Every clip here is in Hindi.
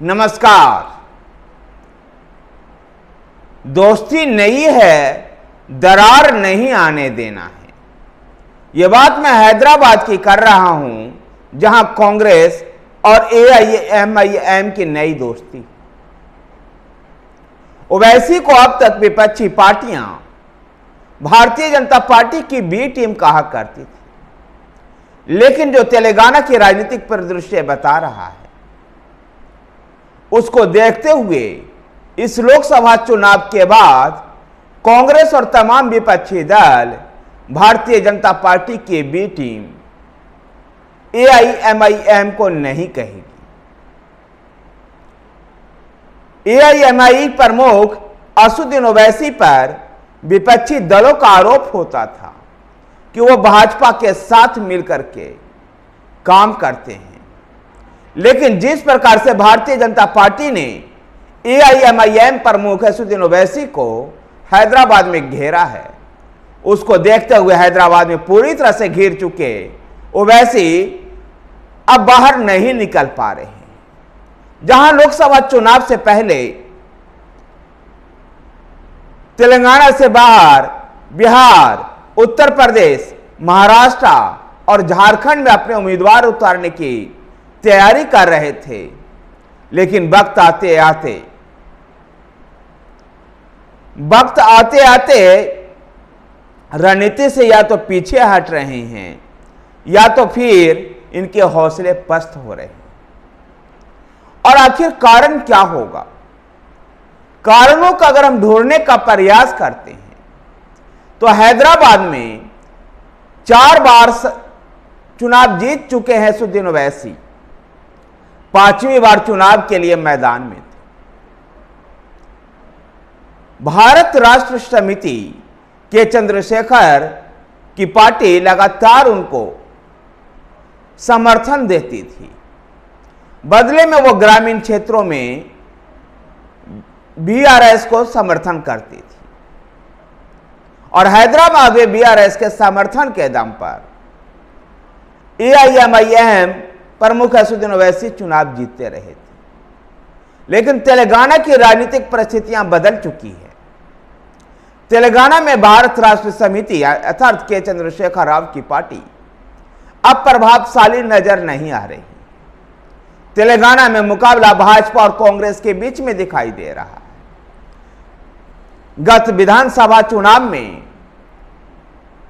नमस्कार। दोस्ती नहीं है, दरार नहीं आने देना है। यह बात मैं हैदराबाद की कर रहा हूं, जहां कांग्रेस और एआईएमआईएम की नई दोस्ती। ओवैसी को अब तक विपक्षी पार्टियां भारतीय जनता पार्टी की बी टीम कहा करती थी, लेकिन जो तेलंगाना की राजनीतिक परिदृश्य बता रहा है, उसको देखते हुए इस लोकसभा चुनाव के बाद कांग्रेस और तमाम विपक्षी दल भारतीय जनता पार्टी की बी टीम एआईएमआईएम को नहीं कहेगी। एआईएमआई प्रमुख असदुद्दीन ओवैसी पर विपक्षी दलों का आरोप होता था कि वो भाजपा के साथ मिलकर के काम करते हैं, लेकिन जिस प्रकार से भारतीय जनता पार्टी ने एआईएमआईएम प्रमुख असदुद्दीन ओवैसी को हैदराबाद में घेरा है, उसको देखते हुए हैदराबाद में पूरी तरह से घिर चुके ओवैसी अब बाहर नहीं निकल पा रहे हैं। जहां लोकसभा चुनाव से पहले तेलंगाना से बाहर बिहार, उत्तर प्रदेश, महाराष्ट्र और झारखंड में अपने उम्मीदवार उतारने की तैयारी कर रहे थे, लेकिन वक्त आते आते रणनीति से या तो पीछे हट रहे हैं या तो फिर इनके हौसले पस्त हो रहे हैं। और आखिर कारण क्या होगा? कारणों का अगर हम ढूंढने का प्रयास करते हैं तो हैदराबाद में 4 बार चुनाव जीत चुके हैं असदुद्दीन ओवैसी, 5वीं बार चुनाव के लिए मैदान में थे। भारत राष्ट्र समिति के चंद्रशेखर की पार्टी लगातार उनको समर्थन देती थी, बदले में वो ग्रामीण क्षेत्रों में बीआरएस को समर्थन करती थी और हैदराबाद में बीआरएस के समर्थन के दम पर एआईएमआईएम प्रमुख असदुद्दीन ओवैसी चुनाव जीतते रहे थे। लेकिन तेलंगाना की राजनीतिक परिस्थितियां बदल चुकी है। तेलंगाना में भारत राष्ट्र समिति अर्थात के चंद्रशेखर राव की पार्टी अब प्रभावशाली नजर नहीं आ रही। तेलंगाना में मुकाबला भाजपा और कांग्रेस के बीच में दिखाई दे रहा है। गत विधानसभा चुनाव में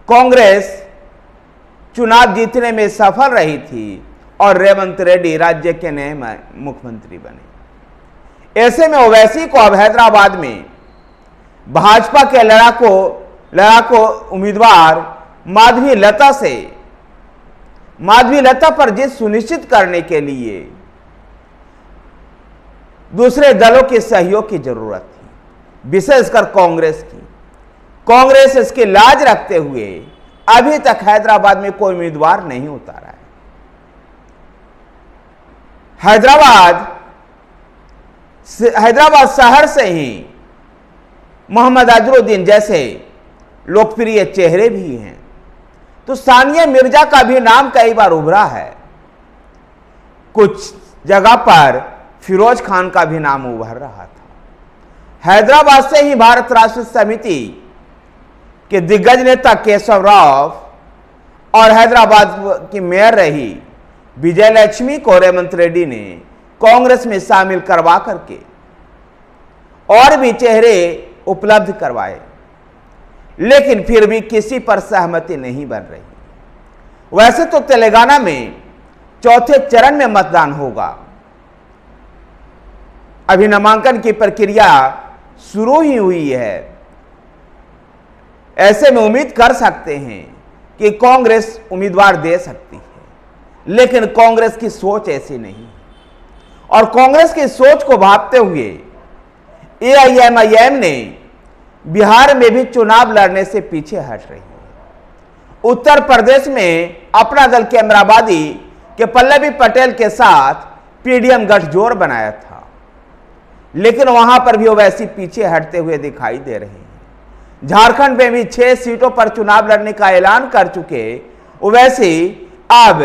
कांग्रेस चुनाव जीतने में सफल रही थी और रेवंत रेड्डी राज्य के नए मुख्यमंत्री बने। ऐसे में ओवैसी को अब हैदराबाद में भाजपा के लड़ाकू उम्मीदवार माधवी लता पर जीत सुनिश्चित करने के लिए दूसरे दलों के सहयोग की जरूरत थी, विशेषकर कांग्रेस की। कांग्रेस इसकी लाज रखते हुए अभी तक हैदराबाद में कोई उम्मीदवार नहीं उतारा है। हैदराबाद शहर से ही मोहम्मद अजहरुद्दीन जैसे लोकप्रिय चेहरे भी हैं, तो सानिया मिर्जा का भी नाम कई बार उभरा है। कुछ जगह पर फिरोज खान का भी नाम उभर रहा था। हैदराबाद से ही भारत राष्ट्र समिति के दिग्गज नेता केशव राव और हैदराबाद की मेयर रही विजयलक्ष्मी को रेवंत रेड्डी ने कांग्रेस में शामिल करवा करके और भी चेहरे उपलब्ध करवाए, लेकिन फिर भी किसी पर सहमति नहीं बन रही। वैसे तो तेलंगाना में चौथे चरण में मतदान होगा। अभी नामांकन की प्रक्रिया शुरू ही हुई है। ऐसे में उम्मीद कर सकते हैं कि कांग्रेस उम्मीदवार दे सकती है, लेकिन कांग्रेस की सोच ऐसी नहीं है और कांग्रेस की सोच को भांपते हुए एआईएमआईएम ने बिहार में भी चुनाव लड़ने से पीछे हट रही है। उत्तर प्रदेश में अपना दल कैमराबादी के पल्लवी पटेल के साथ पीडीएम गठजोड़ बनाया था, लेकिन वहां पर भी ओवैसी पीछे हटते हुए दिखाई दे रहे हैं। झारखंड में भी 6 सीटों पर चुनाव लड़ने का ऐलान कर चुके ओवैसी अब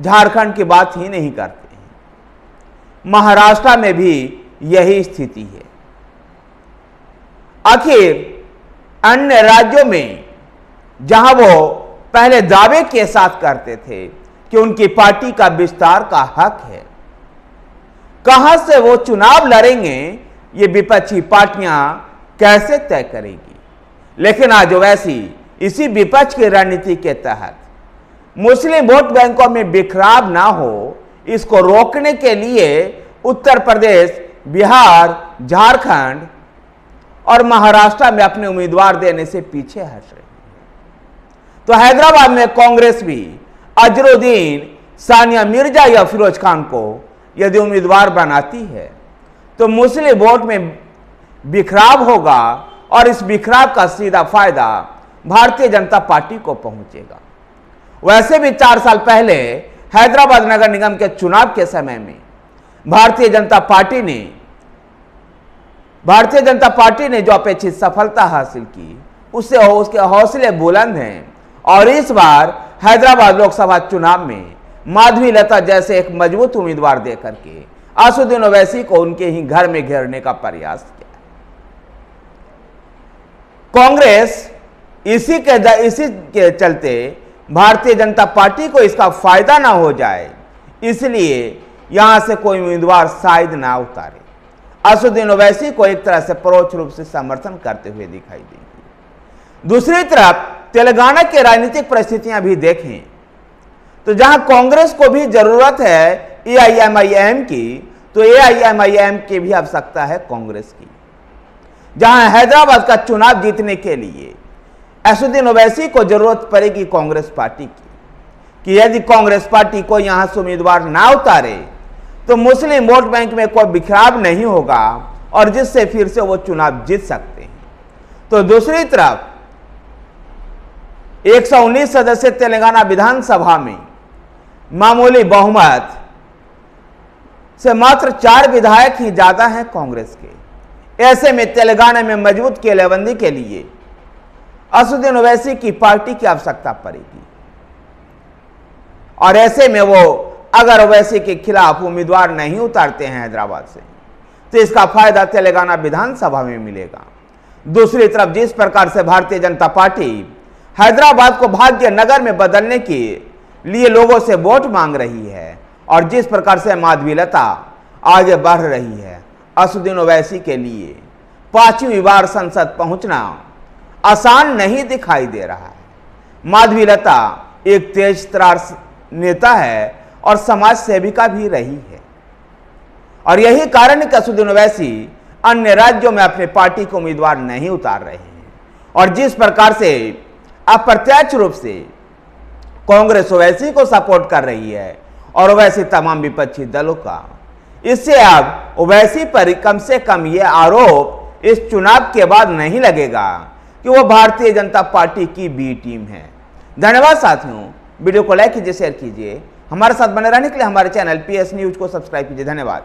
झारखंड की बात ही नहीं करते हैं। महाराष्ट्र में भी यही स्थिति है। आखिर अन्य राज्यों में जहां वो पहले दावे के साथ करते थे कि उनकी पार्टी का विस्तार का हक है, कहां से वो चुनाव लड़ेंगे ये विपक्षी पार्टियां कैसे तय करेगी। लेकिन आज वैसी इसी विपक्ष की रणनीति के तहत मुस्लिम वोट बैंकों में बिखराव ना हो, इसको रोकने के लिए उत्तर प्रदेश, बिहार, झारखंड और महाराष्ट्र में अपने उम्मीदवार देने से पीछे हट रही है। तो हैदराबाद में कांग्रेस भी अजरुद्दीन, सानिया मिर्जा या फिरोज खान को यदि उम्मीदवार बनाती है तो मुस्लिम वोट में बिखराव होगा और इस बिखराव का सीधा फायदा भारतीय जनता पार्टी को पहुंचेगा। वैसे भी 4 साल पहले हैदराबाद नगर निगम के चुनाव के समय में भारतीय जनता पार्टी ने जो अपेक्षित सफलता हासिल की उससे उसके हौसले बुलंद हैं और इस बार हैदराबाद लोकसभा चुनाव में माधवी लता जैसे एक मजबूत उम्मीदवार देकर के असदुद्दीन ओवैसी को उनके ही घर में घेरने का प्रयास किया। कांग्रेस इसी के चलते भारतीय जनता पार्टी को इसका फायदा ना हो जाए, इसलिए यहां से कोई उम्मीदवार शायद ना उतारे। असदुद्दीन ओवैसी को एक तरह से परोक्ष रूप से समर्थन करते हुए दिखाई देंगे। दूसरी तरफ तेलंगाना की राजनीतिक परिस्थितियां भी देखें तो जहां कांग्रेस को भी जरूरत है एआईएमआईएम की, तो एआईएमआईएम की भी आवश्यकता है कांग्रेस की। जहां हैदराबाद का चुनाव जीतने के लिए असदुद्दीन ओवैसी को जरूरत पड़ेगी कांग्रेस पार्टी की कि यदि कांग्रेस पार्टी को यहां से उम्मीदवार ना उतारे तो मुस्लिम वोट बैंक में कोई बिखराव नहीं होगा और जिससे फिर से वो चुनाव जीत सकते हैं। तो दूसरी तरफ 119 सदस्य तेलंगाना विधानसभा में मामूली बहुमत से मात्र 4 विधायक ही ज्यादा हैं कांग्रेस के। ऐसे में तेलंगाना में मजबूत किलेबंदी के लिए असदुद्दीन ओवैसी की पार्टी की आवश्यकता पड़ेगी और ऐसे में वो अगर ओवैसी के खिलाफ उम्मीदवार नहीं उतारते हैं हैदराबाद से तो इसका फायदा तेलंगाना विधानसभा में मिलेगा। दूसरी तरफ जिस प्रकार से भारतीय जनता पार्टी हैदराबाद को भाग्य नगर में बदलने के लिए लोगों से वोट मांग रही है और जिस प्रकार से माधवी लता आगे बढ़ रही है, असदुद्दीन ओवैसी के लिए 5वीं बार संसद पहुंचना आसान नहीं दिखाई दे रहा है। माधवी लता एक तेज तर्रार नेता है और समाज सेविका भी रही है और यही कारण है कि असदुद्दीन ओवैसी अन्य राज्यों में अपने पार्टी को उम्मीदवार नहीं उतार रहे हैं और जिस प्रकार से अप्रत्यक्ष रूप से कांग्रेस ओवैसी को सपोर्ट कर रही है और ओवैसी तमाम विपक्षी दलों का, इससे अब ओवैसी पर कम से कम यह आरोप इस चुनाव के बाद नहीं लगेगा कि वो भारतीय जनता पार्टी की बी टीम है। धन्यवाद साथियों, वीडियो को लाइक कीजिए, शेयर कीजिए, हमारे साथ बने रहने के लिए हमारे चैनल PS न्यूज को सब्सक्राइब कीजिए। धन्यवाद।